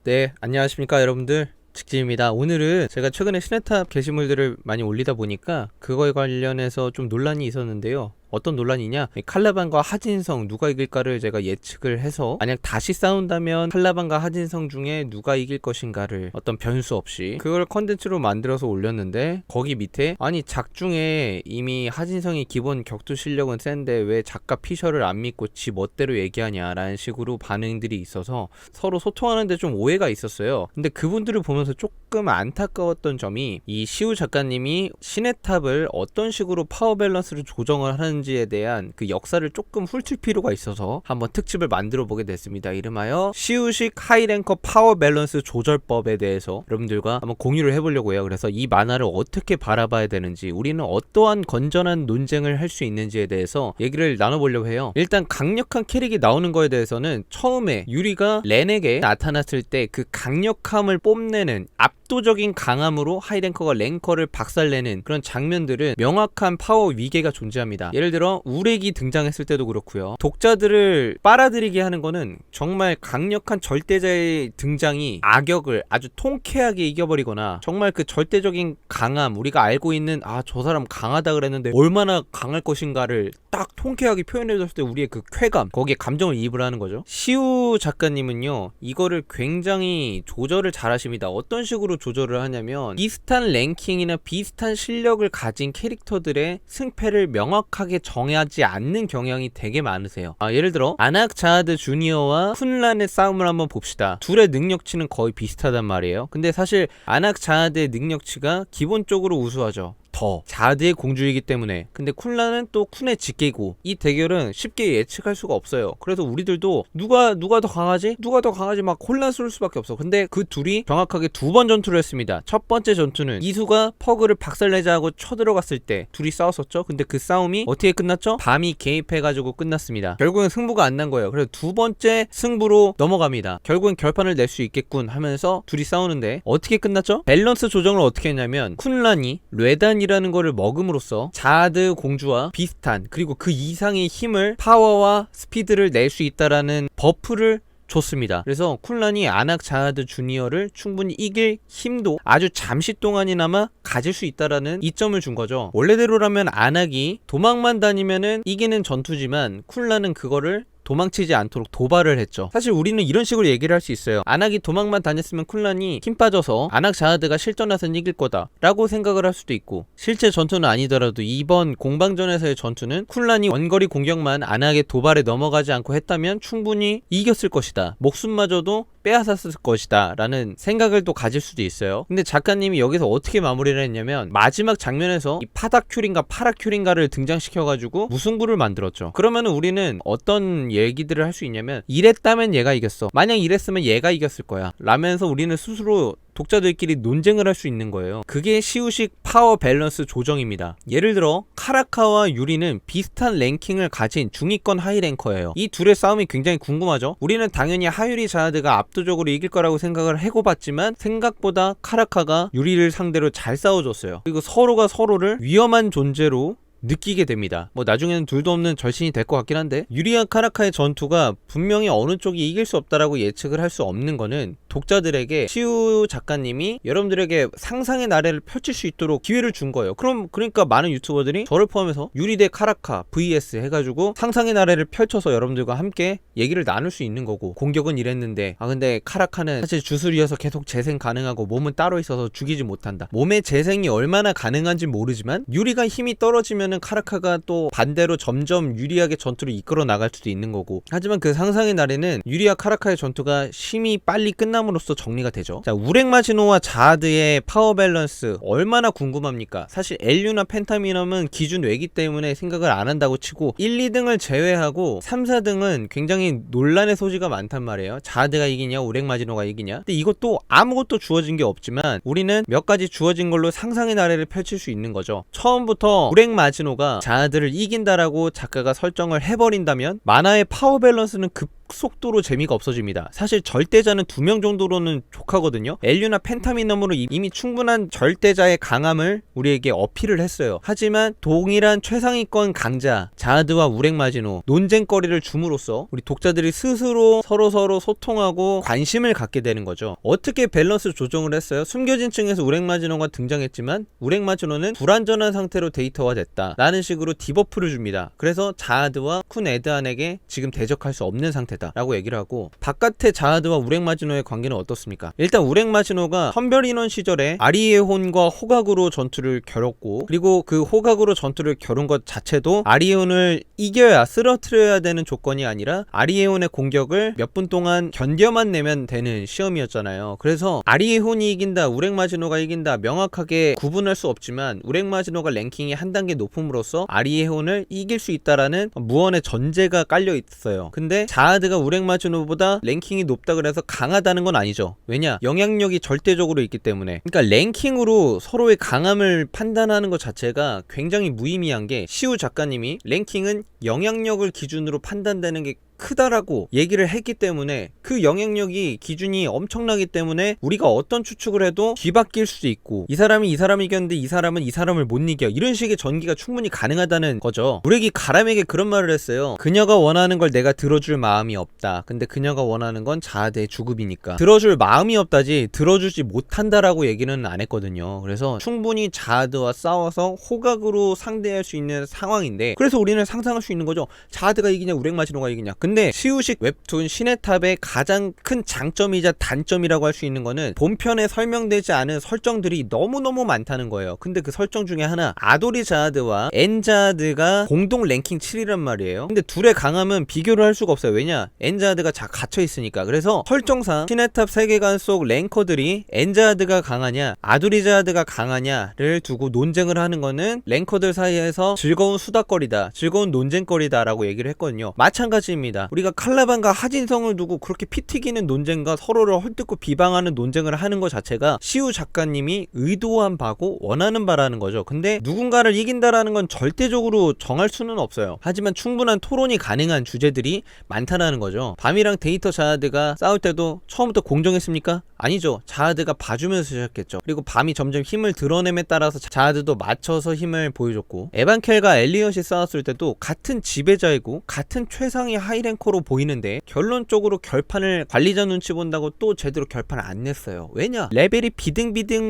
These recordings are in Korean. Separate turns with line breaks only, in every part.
네, 안녕하십니까 여러분들, 직진입니다. 오늘은 제가 최근에 시네탑 게시물들을 많이 올리다 보니까 그거에 관련해서 좀 논란이 있었는데요. 어떤 논란이냐, 칼라반과 하진성 누가 이길까를 제가 예측을 해서 만약 다시 싸운다면 칼라반과 하진성 중에 누가 이길 것인가를 어떤 변수 없이 그걸 컨텐츠로 만들어서 올렸는데, 거기 밑에 아니 작중에 이미 하진성이 기본 격투 실력은 센데 왜 작가 피셜을 안 믿고 지 멋대로 얘기하냐 라는 식으로 반응들이 있어서 서로 소통하는데 좀 오해가 있었어요. 근데 그분들을 보면서 조금 안타까웠던 점이, 이 시우 작가님이 시네탑을 어떤 식으로 파워 밸런스를 조정을 하는지에 대한 그 역사를 조금 훑을 필요가 있어서 한번 특집을 만들어 보게 됐습니다. 이름하여 시우식 하이랭커 파워 밸런스 조절법에 대해서 여러분들과 한번 공유를 해보려고 해요. 그래서 이 만화를 어떻게 바라봐야 되는지, 우리는 어떠한 건전한 논쟁을 할 수 있는지에 대해서 얘기를 나눠보려고 해요. 일단 강력한 캐릭이 나오는 거에 대해서는 처음에 유리가 렌에게 나타났을 때 그 강력함을 뽐내는 압도적인 강함으로 하이랭커가 랭커를 박살내는 그런 장면들은 명확한 파워 위계가 존재합니다. 예를 들어 우렉이 등장했을 때도 그렇고요. 독자들을 빨아들이게 하는 거는 정말 강력한 절대자의 등장이 악역을 아주 통쾌하게 이겨버리거나, 정말 그 절대적인 강함, 우리가 알고 있는 저 사람 강하다 그랬는데 얼마나 강할 것인가를 딱 통쾌하게 표현해줬을 때 우리의 그 쾌감, 거기에 감정을 이입을 하는 거죠. 시우 작가님은요, 이거를 굉장히 조절을 잘 하십니다. 어떤 식으로 조절을 하냐면, 비슷한 랭킹이나 비슷한 실력을 가진 캐릭터들의 승패를 명확하게 정하지 않는 경향이 되게 많으세요. 예를 들어 아낙 자하드 주니어와 쿤란의 싸움을 한번 봅시다. 둘의 능력치는 거의 비슷하단 말이에요. 근데 사실 아낙 자하드의 능력치가 기본적으로 우수하죠. 더 자드의 공주이기 때문에. 근데 쿤란은 또 쿤의 직계고, 이 대결은 쉽게 예측할 수가 없어요. 그래서 우리들도 누가 더 강하지? 누가 더 강하지? 막 혼란스러울 수밖에 없어. 근데 그 둘이 정확하게 두 번 전투를 했습니다. 첫 번째 전투는 이수가 퍼그를 박살내자 하고 쳐들어갔을 때 둘이 싸웠었죠. 근데 그 싸움이 어떻게 끝났죠? 밤이 개입해가지고 끝났습니다. 결국엔 승부가 안 난 거예요. 그래서 두 번째 승부로 넘어갑니다. 결국엔 결판을 낼 수 있겠군 하면서 둘이 싸우는데 어떻게 끝났죠? 밸런스 조정을 어떻게 했냐면, 쿤란이 뢰단이라는 거를 먹음으로써 자드 공주와 비슷한, 그리고 그 이상의 힘을, 파워와 스피드를 낼 수 있다라는 버프를 줬습니다. 그래서 쿤란이 아낙 자하드 주니어를 충분히 이길 힘도 아주 잠시 동안이나마 가질 수 있다라는 이점을 준 거죠. 원래대로라면 아낙이 도망만 다니면은 이기는 전투지만, 쿤란은 그거를 도망치지 않도록 도발을 했죠. 사실 우리는 이런 식으로 얘기를 할 수 있어요. 아낙이 도망만 다녔으면 쿤란이 힘 빠져서 아낙 자하드가 실전에서는 이길 거다 라고 생각을 할 수도 있고, 실제 전투는 아니더라도 이번 공방전에서의 전투는 쿤란이 원거리 공격만 아낙의 도발에 넘어가지 않고 했다면 충분히 이겼을 것이다, 목숨마저도 빼앗았을 것이다 라는 생각을 또 가질 수도 있어요. 근데 작가님이 여기서 어떻게 마무리를 했냐면, 마지막 장면에서 이 파다큐린가 파라큐린가를 등장시켜가지고 무승부를 만들었죠. 그러면 우리는 어떤 얘기들을 할 수 있냐면, 이랬다면 얘가 이겼어, 만약 이랬으면 얘가 이겼을 거야 라면서 우리는 스스로 독자들끼리 논쟁을 할 수 있는 거예요. 그게 시우식 파워 밸런스 조정입니다. 예를 들어 카라카와 유리는 비슷한 랭킹을 가진 중위권 하이랭커예요. 이 둘의 싸움이 굉장히 궁금하죠. 우리는 당연히 하유리 자하드가 압도적으로 이길 거라고 생각을 해고봤지만, 생각보다 카라카가 유리를 상대로 잘 싸워줬어요. 그리고 서로가 서로를 위험한 존재로 느끼게 됩니다. 나중에는 둘도 없는 절친이 될 것 같긴 한데, 유리와 카라카의 전투가 분명히 어느 쪽이 이길 수 없다라고 예측을 할 수 없는 거는, 독자들에게 시우 작가님이 여러분들에게 상상의 나래를 펼칠 수 있도록 기회를 준 거예요. 그러니까 많은 유튜버들이 저를 포함해서 유리 대 카라카 vs 해가지고 상상의 나래를 펼쳐서 여러분들과 함께 얘기를 나눌 수 있는 거고, 공격은 이랬는데 근데 카라카는 사실 주술이어서 계속 재생 가능하고 몸은 따로 있어서 죽이지 못한다. 몸의 재생이 얼마나 가능한지 모르지만 유리가 힘이 떨어지면은 카라카가 또 반대로 점점 유리하게 전투를 이끌어 나갈 수도 있는 거고, 하지만 그 상상의 나래는 유리와 카라카의 전투가 심히 빨리 끝남으로써 정리가 되죠. 자, 우렉 마지노와 자하드의 파워 밸런스 얼마나 궁금합니까? 사실 엘류나 펜타미넘은 기준 외기 때문에 생각을 안 한다고 치고, 1, 2등을 제외하고 3, 4등은 굉장히 논란의 소지가 많단 말이에요. 자하드가 이기냐 우렉 마지노가 이기냐. 근데 이것도 아무것도 주어진 게 없지만 우리는 몇 가지 주어진 걸로 상상의 나래를 펼칠 수 있는 거죠. 처음부터 우렉 마지노가 자하드를 이긴다라고 작가가 설정을 해버린다면 만화의 파워 밸런스는 급속도로 재미가 없어집니다. 사실 절대자는 2명 정도로는 족하거든요. 엘류나 펜타미넘으로 이미 충분한 절대자의 강함을 우리에게 어필을 했어요. 하지만 동일한 최상위권 강자 자드와 우렉마지노 논쟁거리를 줌으로써 우리 독자들이 스스로 서로 소통하고 관심을 갖게 되는 거죠. 어떻게 밸런스 조정을 했어요? 숨겨진 층에서 우렉마지노가 등장했지만 우렉마지노는 불완전한 상태로 데이터화됐다 라는 식으로 디버프를 줍니다. 그래서 자하드와 쿤 에드안에게 지금 대적할 수 없는 상태다 라고 얘기를 하고, 바깥의 자하드와 우렉마지노의 관계는 어떻습니까? 일단 우렉마지노가 선별인원 시절에 아리에혼과 호각으로 전투를 겨뤘고, 그리고 그 호각으로 전투를 겨룬 것 자체도 아리에혼을 이겨야 쓰러뜨려야 되는 조건이 아니라 아리에혼의 공격을 몇 분 동안 견뎌만 내면 되는 시험이었잖아요. 그래서 아리에혼이 이긴다 우렉마지노가 이긴다 명확하게 구분할 수 없지만 우렉마지노가 랭킹이 한 단계 높음으로써 아리에혼을 이길 수 있다라는 무언의 전제가 깔려 있어요. 근데 자하드가 우렉마지노보다 랭킹이 높다 그래서 강하다는 건 아니죠. 왜냐? 영향력이 절대적으로 있기 때문에. 그러니까 랭킹으로 서로의 강함을 판단하는 것 자체가 굉장히 무의미한 게, 시우 작가님이 랭킹은 영향력을 기준으로 판단되는 게 크다라고 얘기를 했기 때문에, 그 영향력이 기준이 엄청나기 때문에 우리가 어떤 추측을 해도 뒤바뀔 수도 있고, 이 사람이 이 사람을 이겼는데 이 사람은 이 사람을 못 이겨, 이런 식의 전기가 충분히 가능하다는 거죠. 우렉이 가람에게 그런 말을 했어요. 그녀가 원하는 걸 내가 들어줄 마음이 없다. 근데 그녀가 원하는 건 자아대의 주급이니까 들어줄 마음이 없다지 들어주지 못한다라고 얘기는 안 했거든요. 그래서 충분히 자아드와 싸워서 호각으로 상대할 수 있는 상황인데, 그래서 우리는 상상할 수 있는 거죠. 자아드가 이기냐 우렉마지노가 이기냐. 근데 시우식 웹툰 시네탑의 가장 큰 장점이자 단점이라고 할 수 있는 거는 본편에 설명되지 않은 설정들이 너무너무 많다는 거예요. 근데 그 설정 중에 하나, 아도리 자하드와 엔 자하드가 공동 랭킹 7이란 말이에요. 근데 둘의 강함은 비교를 할 수가 없어요. 왜냐? 엔 자하드가 갇혀 있으니까. 그래서 설정상 시네탑 세계관 속 랭커들이 엔 자하드가 강하냐 아도리 자하드가 강하냐를 두고 논쟁을 하는 거는 랭커들 사이에서 즐거운 수다거리다, 즐거운 논쟁거리다 라고 얘기를 했거든요. 마찬가지입니다. 우리가 칼라반과 하진성을 두고 그렇게 피 튀기는 논쟁과 서로를 헐뜯고 비방하는 논쟁을 하는 것 자체가 시우 작가님이 의도한 바고 원하는 바라는 거죠. 근데 누군가를 이긴다라는 건 절대적으로 정할 수는 없어요. 하지만 충분한 토론이 가능한 주제들이 많다라는 거죠. 밤이랑 데이터 자하드가 싸울 때도 처음부터 공정했습니까? 아니죠. 자하드가 봐주면서 시작했죠. 그리고 밤이 점점 힘을 드러냄에 따라서 자하드도 맞춰서 힘을 보여줬고, 에반켈과 엘리엇이 싸웠을 때도 같은 지배자이고 같은 최상위 하이랭커로 보이는데 결론적으로 결판을 관리자 눈치 본다고 또 제대로 결판을 안 냈어요. 왜냐? 레벨이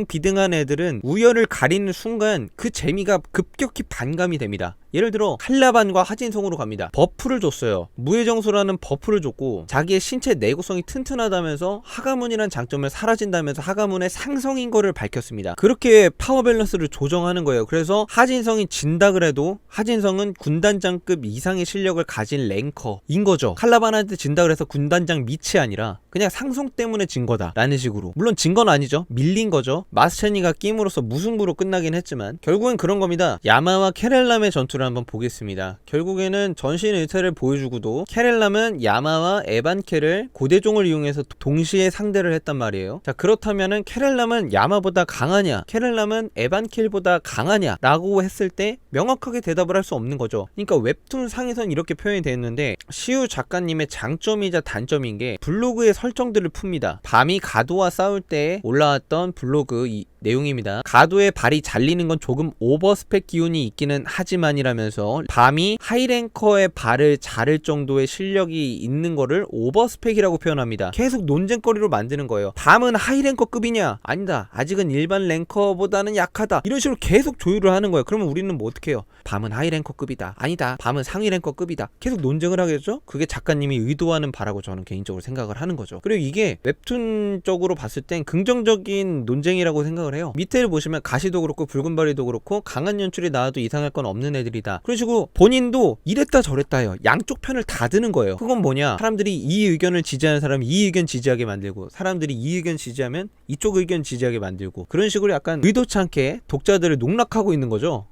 비등한 애들은 우열을 가리는 순간 그 재미가 급격히 반감이 됩니다. 예를 들어 칼라반과 하진성으로 갑니다. 버프를 줬어요. 무해정수라는 버프를 줬고, 자기의 신체 내구성이 튼튼하다면서 하가문이란 장점을 사라진다면서 하가문의 상성인 거를 밝혔습니다. 그렇게 파워 밸런스를 조정하는 거예요. 그래서 하진성이 진다 그래도 하진성은 군단장급 이상의 실력을 가진 랭커인 거죠. 칼라반한테 진다 그래서 군단장 밑이 아니라 그냥 상성 때문에 진 거다 라는 식으로. 물론 진 건 아니죠. 밀린 거죠. 마스체니가 끼임으로써 무승부로 끝나긴 했지만 결국엔 그런 겁니다. 야마와 케렐람의 전투를 한번 보겠습니다. 결국에는 전신의태를 보여주고도 케렐람은 야마와 에반켈을 고대종을 이용해서 동시에 상대를 했단 말이에요. 자, 그렇다면은 케렐람은 야마보다 강하냐 케렐람은 에반켈보다 강하냐 라고 했을 때 명확하게 대답을 할 수 없는 거죠. 그러니까 웹툰 상에선 이렇게 표현이 되어 있는데, 시우 작가님의 장점이자 단점인 게 블로그의 설정들을 풉니다. 밤이 가도와 싸울 때 올라왔던 블로그 내용입니다. 가도의 발이 잘리는 건 조금 오버스펙 기운이 있기는 하지만이라면서 밤이 하이랭커의 발을 자를 정도의 실력이 있는 거를 오버스펙이라고 표현합니다. 계속 논쟁거리로 만드는 거예요. 밤은 하이랭커급이냐? 아니다. 아직은 일반 랭커보다는 약하다. 이런 식으로 계속 조율을 하는 거예요. 그러면 우리는 뭐 어떻게 해요? 밤은 하이랭커급이다. 아니다. 밤은 상위랭커급이다. 계속 논쟁을 하겠죠? 그게 작가님이 의도하는 바라고 저는 개인적으로 생각을 하는 거죠. 그리고 이게 웹툰적으로 봤을 땐 긍정적인 논쟁이라고 생각을 해요. 밑에를 보시면 가시도 그렇고 붉은바리도 그렇고 강한 연출이 나와도 이상할 건 없는 애들이다. 그런 식으로 본인도 이랬다 저랬다 해요. 양쪽 편을 다 드는 거예요. 그건 뭐냐? 사람들이 이 의견을 지지하는 사람이 이 의견 지지하게 만들고, 사람들이 이 의견 지지하면 이쪽 의견 지지하게 만들고, 그런 식으로 약간 의도치 않게 독자들을 농락하고 있는 거죠.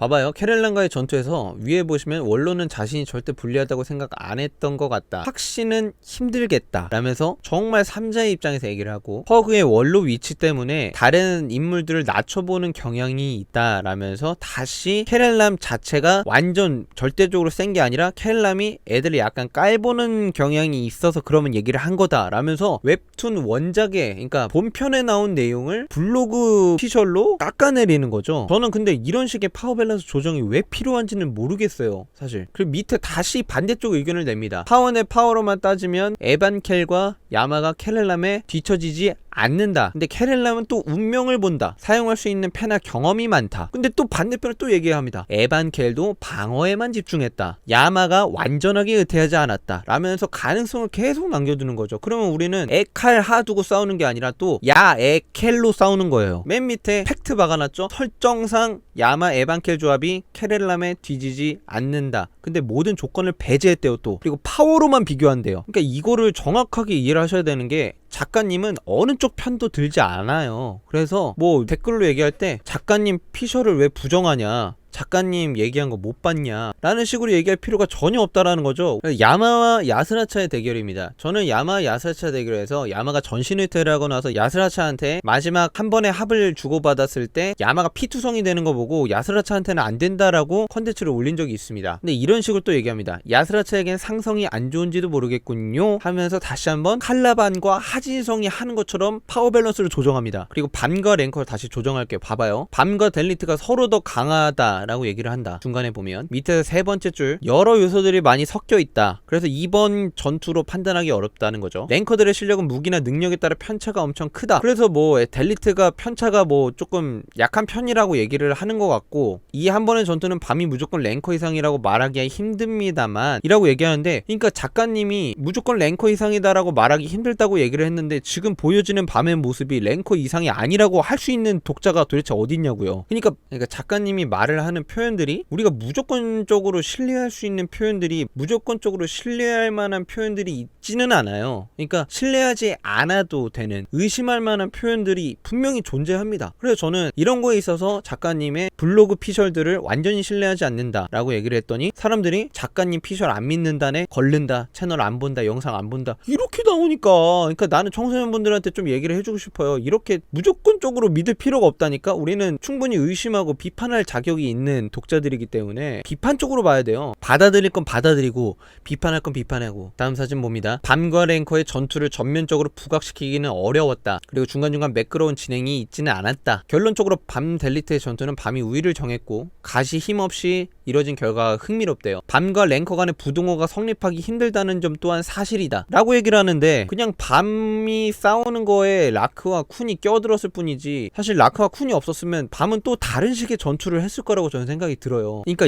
봐봐요. 캐렐란과의 전투에서 위에 보시면 원로는 자신이 절대 불리하다고 생각 안 했던 것 같다. 확신은 힘들겠다 라면서 정말 3자의 입장에서 얘기를 하고, 허그의 원로 위치 때문에 다른 인물들을 낮춰보는 경향이 있다 라면서 다시 캐렐람 자체가 완전 절대적으로 센 게 아니라 캐렐람이 애들을 약간 깔보는 경향이 있어서 그러면 얘기를 한 거다 라면서 웹툰 원작에, 그러니까 본편에 나온 내용을 블로그 피셜로 깎아내리는 거죠. 저는 근데 이런 식의 파워 밸런스 조정이 왜 필요한지는 모르겠어요, 사실. 그리고 밑에 다시 반대쪽 의견을 냅니다. 파워의 파워로만 따지면 에반켈과 야마가 캐렐람에 뒤처지지 않는다. 근데 캐렐람은 또 운명을 본다. 사용할 수 있는 패나 경험이 많다. 근데 또 반대편을 또 얘기합니다. 에반켈도 방어에만 집중했다. 야마가 완전하게 의태하지 않았다 라면서 가능성을 계속 남겨두는 거죠. 그러면 우리는 에칼 하 두고 싸우는 게 아니라 또 야 에켈로 싸우는 거예요. 맨 밑에 팩트 박아놨죠. 설정상 야마 에반켈 조합이 캐렐람에 뒤지지 않는다. 근데 모든 조건을 배제했대요 또. 그리고 파워로만 비교한대요. 그러니까 이거를 정확하게 이해를 하셔야 되는 게, 작가님은 어느 쪽 편도 들지 않아요. 그래서 뭐 댓글로 얘기할 때 작가님 피셜을 왜 부정하냐, 작가님 얘기한 거 못 봤냐 라는 식으로 얘기할 필요가 전혀 없다라는 거죠. 야마와 야스라차의 대결입니다. 저는 야마 야스라차 대결에서 야마가 전신의퇴를 하고 나서 야스라차한테 마지막 한 번의 합을 주고받았을 때 야마가 피투성이 되는 거 보고 야스라차한테는 안 된다라고 컨텐츠를 올린 적이 있습니다. 근데 이런 식으로 또 얘기합니다. 야스라차에겐 상성이 안 좋은지도 모르겠군요 하면서 다시 한번 칼라반과 하진성이 하는 것처럼 파워 밸런스를 조정합니다. 그리고 밤과 랭커를 다시 조정할게요. 봐봐요. 밤과 델리트가 서로 더 강하다 라고 얘기를 한다. 중간에 보면 밑에서 세 번째 줄, 여러 요소들이 많이 섞여 있다. 그래서 이번 전투로 판단하기 어렵다는 거죠. 랭커들의 실력은 무기나 능력에 따라 편차가 엄청 크다. 그래서 뭐 델리트가 편차가 뭐 조금 약한 편이라고 얘기를 하는 것 같고, 이 한 번의 전투는 밤이 무조건 랭커 이상이라고 말하기가 힘듭니다만 이라고 얘기하는데, 그러니까 작가님이 무조건 랭커 이상이다라고 말하기 힘들다고 얘기를 했는데 지금 보여지는 밤의 모습이 랭커 이상이 아니라고 할 수 있는 독자가 도대체 어딨냐고요. 그러니까 작가님이 말을 하는 표현들이, 우리가 무조건적으로 신뢰할 수 있는 표현들이, 무조건적으로 신뢰할 만한 표현들이 있지는 않아요. 그러니까 신뢰하지 않아도 되는, 의심할 만한 표현들이 분명히 존재합니다. 그래서 저는 이런 거에 있어서 작가님의 블로그 피셜들을 완전히 신뢰하지 않는다 라고 얘기를 했더니, 사람들이 작가님 피셜 안 믿는다네, 걸른다, 채널 안 본다, 영상 안 본다 이렇게 나오니까, 그러니까 나는 청소년분들한테 좀 얘기를 해주고 싶어요. 이렇게 무조건적으로 믿을 필요가 없다니까. 우리는 충분히 의심하고 비판할 자격이 있는 독자들이기 때문에 비판적으로 봐야 돼요. 받아들일 건 받아들이고 비판할 건 비판하고. 다음 사진 봅니다. 밤과 랭커의 전투를 전면적으로 부각시키기는 어려웠다. 그리고 중간중간 매끄러운 진행이 있지는 않았다. 결론적으로 밤 델리트의 전투는 밤이 우위를 정했고 가시 힘없이 이뤄진 결과가 흥미롭대요. 밤과 랭커 간의 부등호가 성립하기 힘들다는 점 또한 사실이다 라고 얘기를 하는데, 그냥 밤이 싸우는 거에 라크와 쿤이 껴들었을 뿐이지, 사실 라크와 쿤이 없었으면 밤은 또 다른 식의 전투를 했을 거라고 저는 생각이 들어요. 그러니까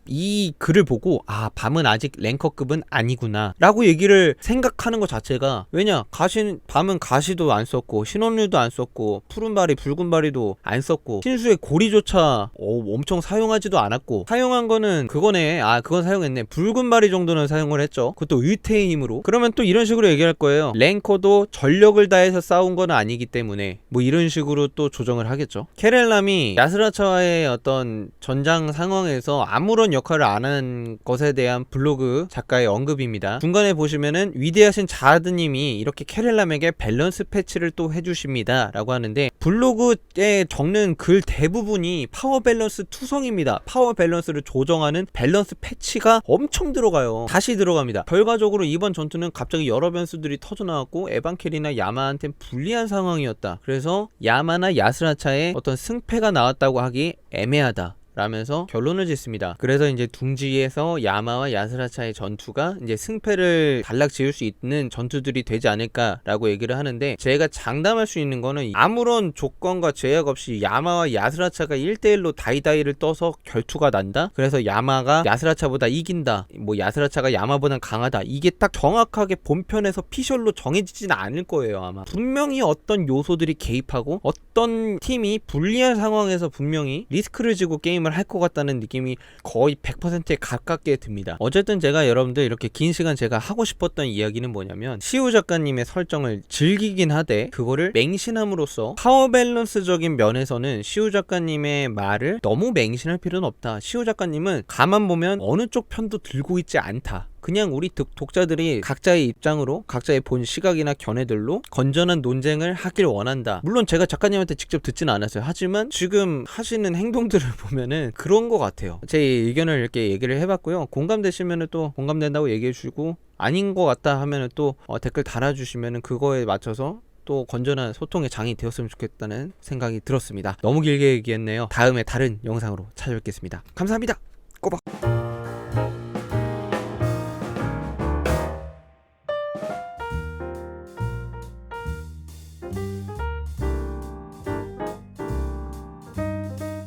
이 글을 보고 아, 밤은 아직 랭커급은 아니구나 라고 얘기를 생각하는 것 자체가, 왜냐, 밤은 가시도 안 썼고 신원류도 안 썼고 푸른바리 붉은바리도 안 썼고 신수의 고리조차 엄청 사용하지도 않았고, 사용한 거는 그거네, 아 그건 사용했네, 붉은바리 정도는 사용을 했죠. 그것도 의태의 힘으로. 그러면 또 이런 식으로 얘기할 거예요. 랭커도 전력을 다해서 싸운 건 아니기 때문에 뭐 이런 식으로 또 조정을 하겠죠. 캐렐람이 야스라차와의 어떤 전장 상황에서 아무런 역할을 안 한 것에 대한 블로그 작가의 언급입니다. 중간에 보시면은 위대하신 자드님이 이렇게 캐렐람에게 밸런스 패치를 또 해주십니다 라고 하는데, 블로그에 적는 글 대부분이 파워 밸런스 투성입니다. 파워 밸런스를 조정하는 밸런스 패치가 엄청 들어가요. 다시 들어갑니다. 결과적으로 이번 전투는 갑자기 여러 변수들이 터져나왔고 에반켈이나 야마한텐 불리한 상황이었다. 그래서 야마나 야스라차의 어떤 승패가 나왔다고 하기 애매하다 라면서 결론을 짓습니다. 그래서 이제 둥지에서 야마와 야스라차의 전투가 이제 승패를 단락 지을 수 있는 전투들이 되지 않을까라고 얘기를 하는데, 제가 장담할 수 있는 거는 아무런 조건과 제약 없이 야마와 야스라차가 1대1로 다이다이를 떠서 결투가 난다? 그래서 야마가 야스라차보다 이긴다, 뭐 야스라차가 야마보다 강하다, 이게 딱 정확하게 본편에서 피셜로 정해지지는 않을 거예요. 아마 분명히 어떤 요소들이 개입하고 어떤 팀이 불리한 상황에서 분명히 리스크를 지고 게임을 게임을 할 것 같다는 느낌이 거의 100%에 가깝게 듭니다. 어쨌든 제가 여러분들 이렇게 긴 시간 제가 하고 싶었던 이야기는 뭐냐면, 시우 작가님의 설정을 즐기긴 하되 그거를 맹신함으로써 파워 밸런스적인 면에서는 시우 작가님의 말을 너무 맹신할 필요는 없다. 시우 작가님은 가만 보면 어느 쪽 편도 들고 있지 않다. 그냥 우리 독자들이 각자의 입장으로 각자의 본 시각이나 견해들로 건전한 논쟁을 하길 원한다. 물론 제가 작가님한테 직접 듣지는 않았어요. 하지만 지금 하시는 행동들을 보면은 그런 것 같아요. 제 의견을 이렇게 얘기를 해봤고요. 공감되시면은 또 공감된다고 얘기해주시고, 아닌 것 같다 하면은 또 댓글 달아주시면은 그거에 맞춰서 또 건전한 소통의 장이 되었으면 좋겠다는 생각이 들었습니다. 너무 길게 얘기했네요. 다음에 다른 영상으로 찾아뵙겠습니다. 감사합니다. 꼬박.